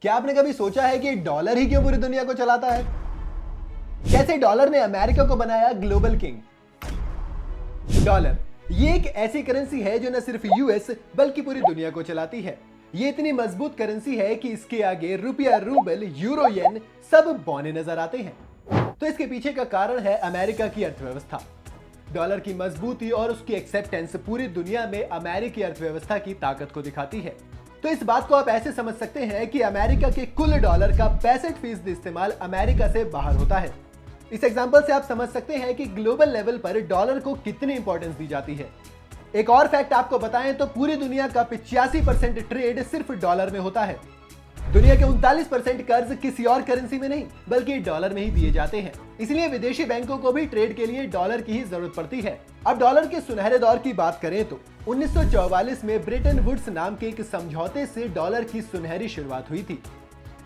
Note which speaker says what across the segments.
Speaker 1: क्या आपने कभी सोचा है कि डॉलर ही क्यों पूरी दुनिया को चलाता है? कैसे डॉलर ने अमेरिका को बनाया ग्लोबल किंग? डॉलर ये एक ऐसी करेंसी है जो न सिर्फ यूएस बल्कि पूरी दुनिया को चलाती है। ये इतनी मजबूत करेंसी है कि इसके आगे रुपया, रूबल, यूरो, येन सब बौने नजर आते हैं। तो इसके पीछे का कारण है अमेरिका की अर्थव्यवस्था। डॉलर की मजबूती और उसकी एक्सेप्टेंस पूरी दुनिया में अमेरिकी अर्थव्यवस्था की ताकत को दिखाती है। तो इस बात को आप ऐसे समझ सकते हैं कि अमेरिका के कुल डॉलर का 65% इस्तेमाल अमेरिका से बाहर होता है। इस एग्जांपल से आप समझ सकते हैं कि ग्लोबल लेवल पर डॉलर को कितनी इंपॉर्टेंस दी जाती है। एक और फैक्ट आपको बताएं तो पूरी दुनिया का 85% ट्रेड सिर्फ डॉलर में होता है। दुनिया के 39% कर्ज किसी और करेंसी में नहीं बल्कि डॉलर में ही दिए जाते हैं। इसलिए विदेशी बैंकों को भी ट्रेड के लिए डॉलर की ही जरूरत पड़ती है। अब डॉलर के सुनहरे दौर की बात करें तो 1944 में ब्रेटन वुड्स नाम के एक समझौते से डॉलर की सुनहरी शुरुआत हुई थी।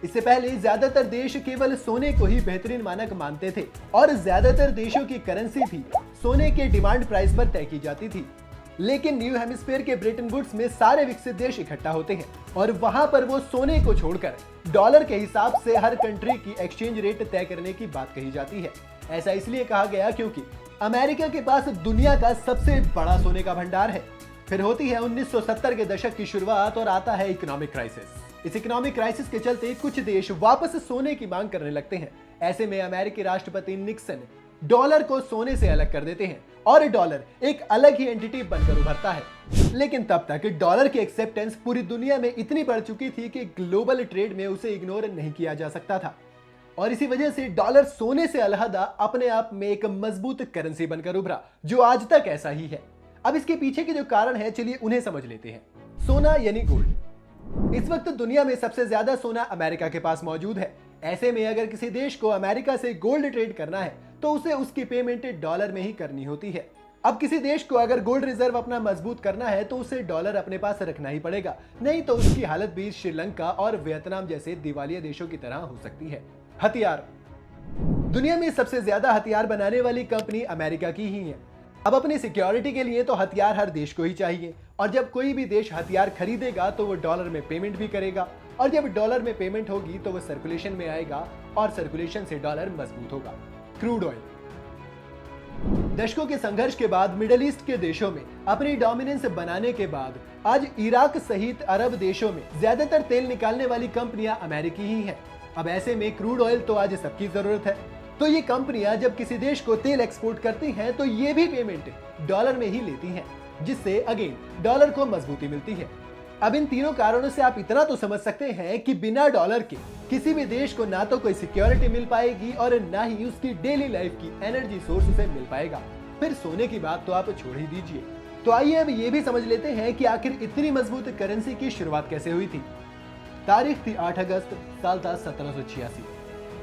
Speaker 1: इससे पहले ज्यादातर देश केवल सोने को ही बेहतरीन मानक मानते थे और ज्यादातर देशों की करेंसी भी सोने के डिमांड प्राइस पर तय की जाती थी। लेकिन न्यू हेमिस्फीयर के ब्रेटन वुड्स में सारे विकसित देश इकट्ठा होते हैं और वहां पर वो सोने को छोड़कर डॉलर के हिसाब से हर कंट्री की एक्सचेंज रेट तय करने की बात कही जाती है। ऐसा इसलिए कहा गया क्योंकि अमेरिका के पास दुनिया का सबसे बड़ा सोने का भंडार है। फिर होती है 1970 के दशक की शुरुआत और आता है इकोनॉमिक क्राइसिस। इस इकोनॉमिक क्राइसिस के चलते कुछ देश वापस सोने की मांग करने लगते हैं। ऐसे में अमेरिकी राष्ट्रपति निक्सन डॉलर को सोने से अलग कर देते हैं और डॉलर एक अलग ही एंटिटी बनकर उभरता है। लेकिन तब तक डॉलर की एक्सेप्टेंस पूरी दुनिया में इतनी बढ़ चुकी थी कि ग्लोबल ट्रेड में उसे इग्नोर नहीं किया जा सकता था और इसी वजह से डॉलर सोने से अलहदा अपने आप में एक मजबूत करेंसी बनकर उभरा जो आज तक ऐसा ही है। अब इसके पीछे के जो कारण है चलिए उन्हें समझ लेते हैं। सोना यानी गोल्ड। इस वक्त दुनिया में सबसे ज्यादा सोना अमेरिका के पास मौजूद है। ऐसे में अगर किसी देश को अमेरिका से गोल्ड ट्रेड करना है तो उसे उसकी पेमेंट डॉलर में ही करनी होती है। अब किसी देश को अगर गोल्ड रिजर्व अपना मजबूत करना है तो उसे डॉलर अपने पास रखना ही पड़ेगा, नहीं तो उसकी हालत भी श्रीलंका और वियतनाम जैसे दिवालिया देशों की तरह हो सकती है। हथियार। दुनिया में सबसे ज्यादा हथियार बनाने वाली कंपनी अमेरिका की ही है। अब अपनी सिक्योरिटी के लिए तो हथियार हर देश को ही चाहिए और जब कोई भी देश हथियार खरीदेगा तो वो डॉलर में पेमेंट भी करेगा और जब डॉलर में पेमेंट होगी तो वो सर्कुलेशन में आएगा और सर्कुलेशन से डॉलर मजबूत होगा। Crude oil. दशकों के संघर्ष के बाद मिडिल ईस्ट के देशों में अपनी डोमिनेंस बनाने के बाद आज इराक सहित अरब देशों में ज्यादातर तेल निकालने वाली कंपनियां अमेरिकी ही हैं। अब ऐसे में क्रूड ऑयल तो आज सबकी जरूरत है, तो ये कंपनियां जब किसी देश को तेल एक्सपोर्ट करती हैं तो ये भी पेमेंट डॉलर में ही लेती हैं, जिससे अगेन डॉलर को मजबूती मिलती है। अब इन तीनों कारणों से आप इतना तो समझ सकते हैं कि बिना डॉलर के किसी भी देश को ना तो कोई सिक्योरिटी मिल पाएगी और ना ही उसकी डेली लाइफ की एनर्जी सोर्स उसे मिल पाएगा। फिर सोने की बात तो आप छोड़ ही दीजिए। तो आइए अब ये भी समझ लेते हैं कि आखिर इतनी मजबूत करेंसी की शुरुआत कैसे हुई थी। तारीख थी 8 अगस्त, साल था 1786।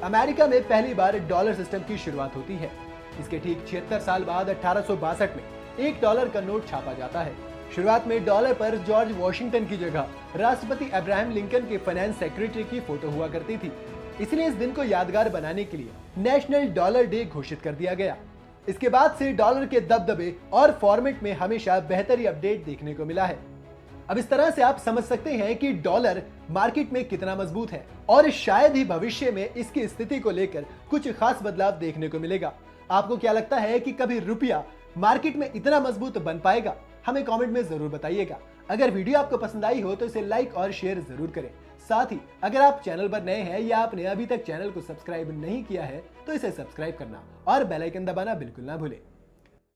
Speaker 1: अमेरिका में पहली बार डॉलर सिस्टम की शुरुआत होती है। इसके ठीक 76 साल बाद 1862 में $1 का नोट छापा जाता है। शुरुआत में डॉलर पर जॉर्ज वॉशिंगटन की जगह राष्ट्रपति अब्राहम लिंकन के फाइनेंस सेक्रेटरी की फोटो हुआ करती थी। इसलिए इस दिन को यादगार बनाने के लिए नेशनल डॉलर डे घोषित कर दिया गया। इसके बाद से डॉलर के दबदबे और फॉर्मेट में हमेशा बेहतरी अपडेट देखने को मिला है। अब इस तरह से आप समझ सकते हैं कि डॉलर मार्केट में कितना मजबूत है और शायद ही भविष्य में इसकी स्थिति को लेकर कुछ खास बदलाव देखने को मिलेगा। आपको क्या लगता है कि कभी रुपया मार्केट में इतना मजबूत बन पाएगा? हमें कमेंट में जरूर बताइएगा। अगर वीडियो आपको पसंद आई हो तो इसे लाइक और शेयर जरूर करें। साथ ही अगर आप चैनल पर नए हैं या आपने अभी तक चैनल को सब्सक्राइब नहीं किया है तो इसे सब्सक्राइब करना और बेल आइकन दबाना बिल्कुल ना भूलें।